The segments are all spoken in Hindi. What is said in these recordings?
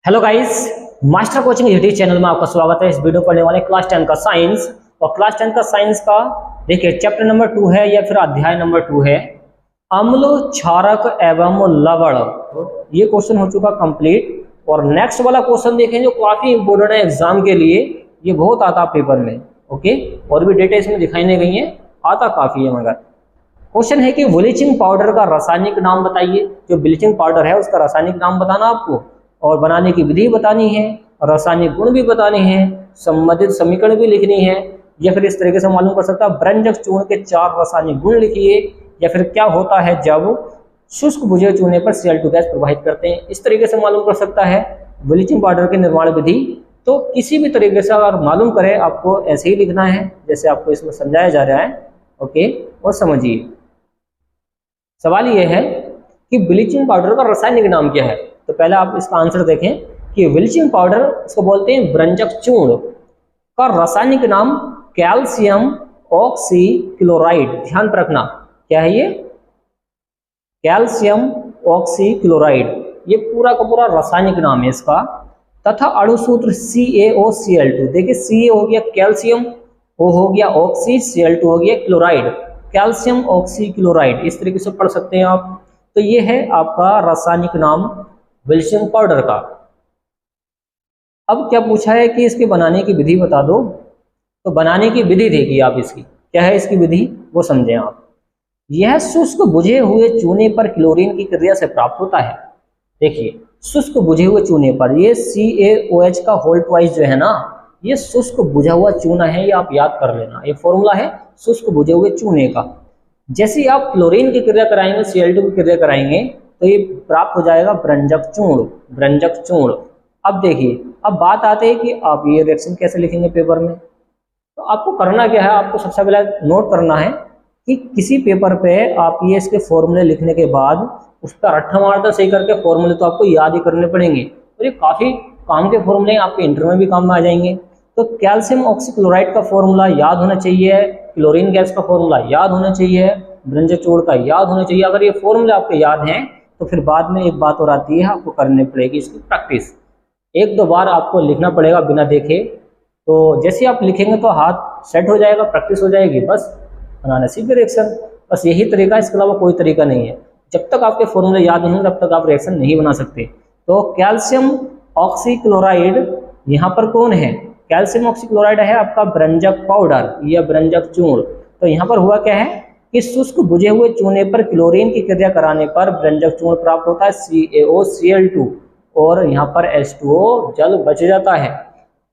Hello guys, master coaching YouTube channel में आपका स्वागत है। इस वीडियो पढ़ने वाले क्लास 10 का साइंस और क्लास 10 का साइंस का देखिए चैप्टर नंबर 2 है या फिर अध्याय नंबर 2 है अम्ल, क्षारक एवं लवण। ये क्वेश्चन हो चुका कंप्लीट और नेक्स्ट वाला क्वेश्चन देखें जो काफी इंपोर्टेंट है एग्जाम के लिए। ये बहुत आता पेपर में, ओके, और भी डेटा इसमें दिखाई नहीं गई है, आता काफी है। मगर क्वेश्चन है कि ब्लीचिंग पाउडर का रासायनिक नाम बताइए। जो ब्लीचिंग पाउडर है उसका रासायनिक नाम बताना आपको और बनाने की विधि बतानी है, रासायनिक गुण भी बताने हैं, संबंधित समीकरण भी लिखनी है। या फिर इस तरीके से मालूम कर सकता है ब्रंजक चूर्ण के 4 रासायनिक गुण लिखिए। या फिर क्या होता है जब शुष्क बुझे चूने पर Cl2 गैस प्रवाहित करते हैं, इस तरीके से मालूम कर सकता है ब्लीचिंग पाउडर की निर्माण विधि। तो किसी भी तरीके से अगर मालूम करें आपको ऐसे ही लिखना है जैसे आपको इसमें समझाया जा रहा है, ओके। और समझिए सवाल यह है कि ब्लीचिंग पाउडर का रासायनिक नाम क्या है। तो पहले आप इसका आंसर देखें कि ब्लीचिंग पाउडर इसको बोलते हैं ब्रंजक चूर्ण का रासायनिक नाम कैल्शियम ऑक्सीक्लोराइड। ध्यान रखना क्या है ये, कैल्शियम ऑक्सीक्लोराइड, ये पूरा का पूरा रासायनिक नाम है इसका। तथा अणुसूत्र CaOCl2। देखिए Ca हो गया कैल्शियम, O हो गया ऑक्सी, Cl2 हो गया क्लोराइड, कैल्शियम ऑक्सीक्लोराइड। इस तरीके से पढ़ सकते हैं आप। तो ये है आपका रासायनिक नाम ब्लीचिंग पाउडर का। अब क्या पूछा है कि इसके बनाने की विधि बता दो। तो बनाने की विधि देखिए आप, इसकी क्या है, इसकी विधि वो समझें आप। यह शुष्क बुझे हुए चूने पर क्लोरीन की क्रिया से प्राप्त होता है। देखिए शुष्क बुझे हुए चूने पर, ये CaOH का होल ट्वाइस जो है ना, ये शुष्क बुझा हुआ चूना है, ये आप याद कर लेना। ये फॉर्मूला है शुष्क बुझे हुए चूने का। जैसे ही आप क्लोरीन की क्रिया कराएंगे, Cl2 की क्रिया कराएंगे, तो ये प्राप्त हो जाएगा ब्रंजक चूर्ण, ब्रंजक चूर्ण। अब देखिए, अब बात आती है कि आप ये रिएक्शन कैसे लिखेंगे पेपर में। तो आपको करना क्या है, आपको सबसे पहले नोट करना है कि किसी पेपर पे आप ये इसके फॉर्मूले लिखने के बाद उस पर रट्टा मारता सही करके फॉर्मूले तो आपको याद ही करने पड़ेंगे। और ये काफी काम के फॉर्मूले आपके इंटरव्यू में भी काम में आ जाएंगे। तो कैल्शियम ऑक्सीक्लोराइड का फॉर्मूला याद होना चाहिए, क्लोरीन गैस का फॉर्मूला याद होना चाहिए, ब्रंजक चूर्ण का याद होना चाहिए। अगर ये फॉर्मूले आपके याद हैं तो फिर बाद में एक बात और आती है, आपको करनी पड़ेगी इसकी प्रैक्टिस। 1-2 बार आपको लिखना पड़ेगा बिना देखे। तो जैसे आप लिखेंगे तो हाथ सेट हो जाएगा, प्रैक्टिस हो जाएगी, बस बनाना सीखे रिएक्शन। बस यही तरीका, इसके अलावा कोई तरीका नहीं है। जब तक आपके फॉर्मूले याद नहीं होंगे तब तक आप रिएक्शन नहीं बना सकते। तो कैल्शियम ऑक्सीक्लोराइड यहाँ पर कौन है, कैल्शियम ऑक्सीक्लोराइड है आपका ब्रंजक पाउडर या ब्रंजक चूर्ण। तो यहाँ पर हुआ क्या है कि शुष्क बुझे हुए चूने पर क्लोरीन की क्रिया कराने पर ब्रंजक चूर्ण प्राप्त होता है CaOCl2 और यहाँ पर H2O जल बच जाता है।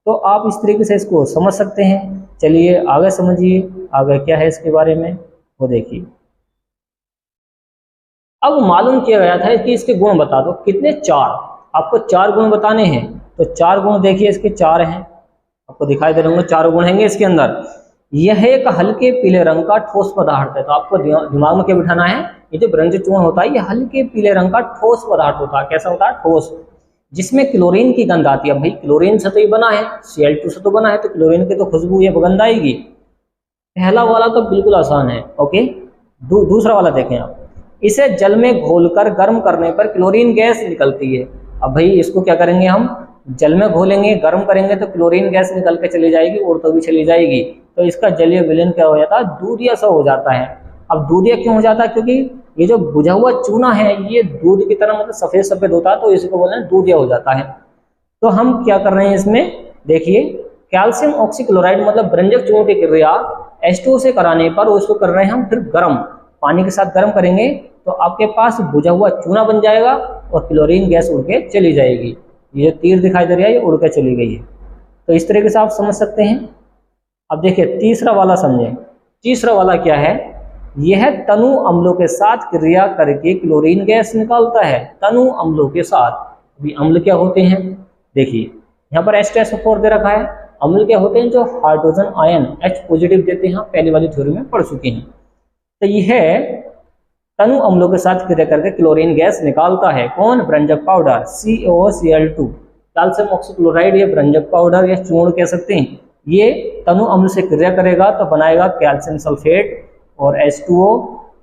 तो आप इस तरीके से इसको समझ सकते हैं। चलिए आगे समझिए, आगे क्या है इसके बारे में वो देखिए। अब मालूम किया गया था कि इसके गुण बता दो, कितने, 4। आपको 4 गुण बताने हैं। तो 4 गुण देखिए इसके 4 हैं, आपको दिखाई दे रहे होंगे 4 गुण हैं इसके अंदर। यह एक हल्के पीले रंग का ठोस पदार्थ है। तो आपको दिमाग में क्या बिठाना है, ये जो ब्रंजक चूर्ण होता है ये हल्के पीले रंग का ठोस पदार्थ होता है। कैसा होता है, ठोस, जिसमें क्लोरीन की गंध आती है। भाई क्लोरीन से तो ये बना है, Cl2 से तो बना है, तो क्लोरीन की तो खुशबू या गंध आएगी। पहला वाला तो बिल्कुल आसान है, ओके। दूसरा वाला देखें आप, इसे जल में घोलकर गर्म करने पर क्लोरीन गैस निकलती है। अब भाई इसको क्या करेंगे, हम जल में घोलेंगे, गर्म करेंगे तो क्लोरीन गैस निकल के चली जाएगी और तो भी चली जाएगी। तो इसका जलीय विलयन क्या हो जाता है, दूधिया सा हो जाता है। अब दूधिया क्यों हो जाता है, क्योंकि ये जो बुझा हुआ चूना है ये दूध की तरह मतलब सफेद सफेद होता है, तो इसको बोलते हैं दूधिया हो जाता है। तो हम क्या कर रहे हैं इसमें, देखिए कैल्शियम ऑक्सीक्लोराइड मतलब ब्रंजक चूर्ण की क्रिया H2O से कराने पर उसको कर रहे हैं हम फिर गर्म, पानी के साथ गर्म करेंगे तो आपके पास बुझा हुआ चूना बन जाएगा और क्लोरीन गैस उड़ के चली जाएगी। ये जो तीर दिखाई दे रहा है ये उड़ के चली गई है। तो इस तरीके से आप समझ सकते हैं। अब देखिए तीसरा वाला समझें। तीसरा वाला क्या है, यह तनु अम्लों के साथ क्रिया करके क्लोरीन गैस निकालता है। तनु अम्लों के साथ, अभी अम्ल क्या होते हैं, देखिए यहाँ पर H2SO4 दे रखा है। अम्ल क्या होते हैं, जो हाइड्रोजन आयन H पॉजिटिव देते हैं, पहली वाली थ्योरी में पढ़ चुके हैं। तो यह तनु अम्लों के साथ क्रिया करके क्लोरीन गैस निकालता है। कौन, ब्रंजक पाउडर CaOCl2, कैल्शियम ऑक्सीक्लोराइड या ब्रंजक पाउडर या चूर्ण कह सकते हैं। ये तनु अम्ल से क्रिया करेगा तो बनाएगा कैल्शियम सल्फेट और H2O,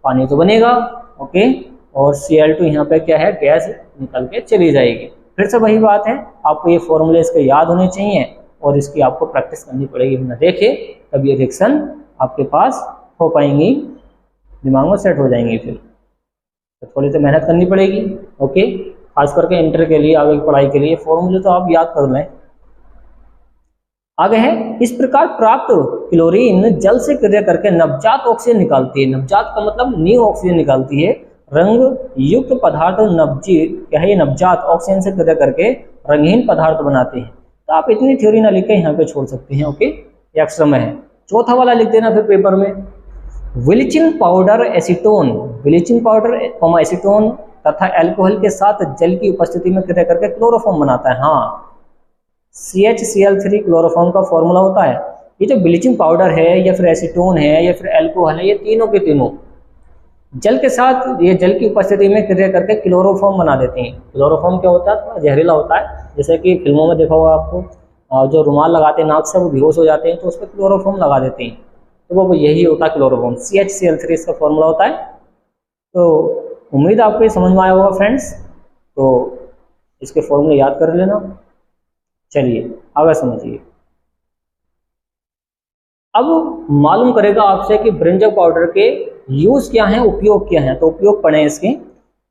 पानी तो बनेगा, ओके। और Cl2 यहाँ पे क्या है, गैस निकल के चली जाएगी। फिर से वही बात है, आपको ये फॉर्मूले इसके याद होने चाहिए और इसकी आपको प्रैक्टिस करनी पड़ेगी, बिना देखे तब ये रिएक्शन आपके पास हो पाएंगी, दिमाग में सेट हो जाएंगी। फिर तो थोड़ी सी मेहनत करनी पड़ेगी। ओके, खास करके इंटर के लिए, आगे की पढ़ाई के लिए फॉर्मूले तो आप याद कर लें। आगे है, इस प्रकार प्राप्त क्लोरीन जल से क्रिया करके नवजात ऑक्सीजन निकालती है। नवजात का मतलब न्यू ऑक्सीजन निकालती है। रंग युक्त पदार्थ नवजात ऑक्सीजन से क्रिया करके रंगहीन पदार्थ बनाते हैं। तो आप इतनी थ्योरी ना लिख के यहाँ पे छोड़ सकते हैं। ओके, ये एक्स्ट्रा में है। चौथा वाला लिख देना फिर पेपर में, bleaching powder acetone, bleaching powder acetone तथा अल्कोहल के साथ जल की उपस्थिति में क्रिया करके क्लोरोफॉर्म बनाता है। हाँ, CHCl3 क्लोरोफॉर्म का फॉर्मूला होता है। ये जो ब्लीचिंग पाउडर है या फिर एसीटोन है या फिर अल्कोहल है, ये तीनों के तीनों जल के साथ, ये जल की उपस्थिति में क्रिया करके क्लोरोफॉर्म बना देते हैं। क्लोरोफॉर्म क्या होता है? थोड़ा जहरीला होता है, जैसे कि फिल्मों में देखा होगा आपको, जो रुमाल लगाते हैं नाक से, वो बेहोश हो जाते हैं तो उस पर क्लोरोफॉर्म लगा देते हैं, तो वो यही होता है क्लोरोफॉर्म। CHCl3 इसका फॉर्मूला होता है। तो उम्मीद आपको ये समझ में आया होगा फ्रेंड्स, तो इसके फॉर्मूले याद कर लेना। चलिए आगे समझिए। अब मालूम करेगा आपसे कि ब्रिंजक पाउडर के यूज क्या है, उपयोग क्या है। तो उपयोग पढ़े इसके।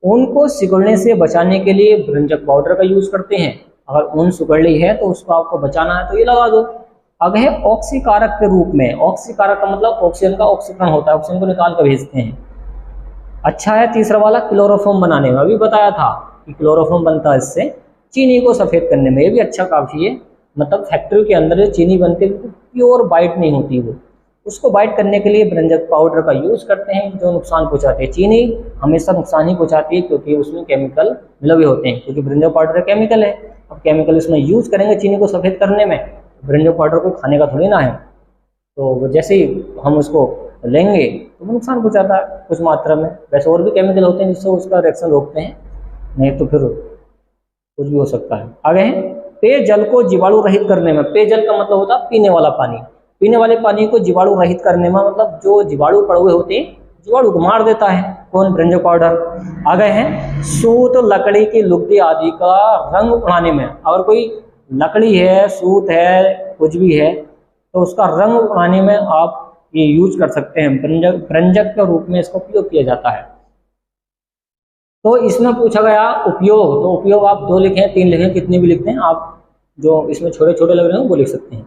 ऊन को सिकुड़ने से बचाने के लिए ब्रिंजक पाउडर का यूज करते हैं। अगर ऊन सिकुड़ ली है तो उसको आपको बचाना है तो ये लगा दो। आगे है ऑक्सीकारक के रूप में। ऑक्सीकारक का मतलब ऑक्सीजन का ऑक्सीकरण होता है, ऑक्सीजन को निकाल कर भेजते हैं। अच्छा है तीसरा वाला, क्लोरोफॉर्म बनाने में। अभी बताया था कि क्लोरोफॉर्म बनता है इससे। चीनी को सफ़ेद करने में, ये भी अच्छा काफ़ी है। मतलब फैक्ट्री के अंदर जो चीनी बनती है प्योर वाइट नहीं होती, वो उसको वाइट करने के लिए ब्रिंजक पाउडर का यूज़ करते हैं, जो नुकसान पहुंचाते हैं। चीनी हमेशा नुकसान ही पहुंचाती है क्योंकि उसमें केमिकल मिले हुए होते हैं, क्योंकि ब्रिंजक पाउडर केमिकल है। अब केमिकल इसमें यूज़ करेंगे चीनी को सफ़ेद करने में, ब्रिंजक पाउडर को खाने का थोड़ी ना है। तो जैसे ही हम उसको लेंगे तो वो नुकसान पहुंचाता है कुछ मात्रा में। वैसे और भी केमिकल होते हैं जिससे उसका रिएक्शन रोकते हैं, नहीं तो फिर कुछ भी हो सकता है। आगे है पेयजल को जीवाणु रहित करने में। पेयजल का मतलब होता है पीने वाला पानी। पीने वाले पानी को जीवाणु रहित करने में, मतलब जो जीवाणु पड़े हुए होते हैं, जीवाणु को मार देता है कौन? ब्रिंजक पाउडर। आगे है सूत, लकड़ी की लुगदी आदि का रंग उड़ाने में। अगर कोई लकड़ी है, सूत है, कुछ भी है, तो उसका रंग उड़ाने में आप ये यूज कर सकते हैं। ब्रिंजक के रूप में इसका उपयोग किया जाता है। तो इसमें पूछा गया उपयोग, तो उपयोग आप 2 लिखें, 3 लिखें, कितने भी लिखते हैं आप, जो इसमें छोटे छोटे लग रहे हैं वो लिख सकते हैं।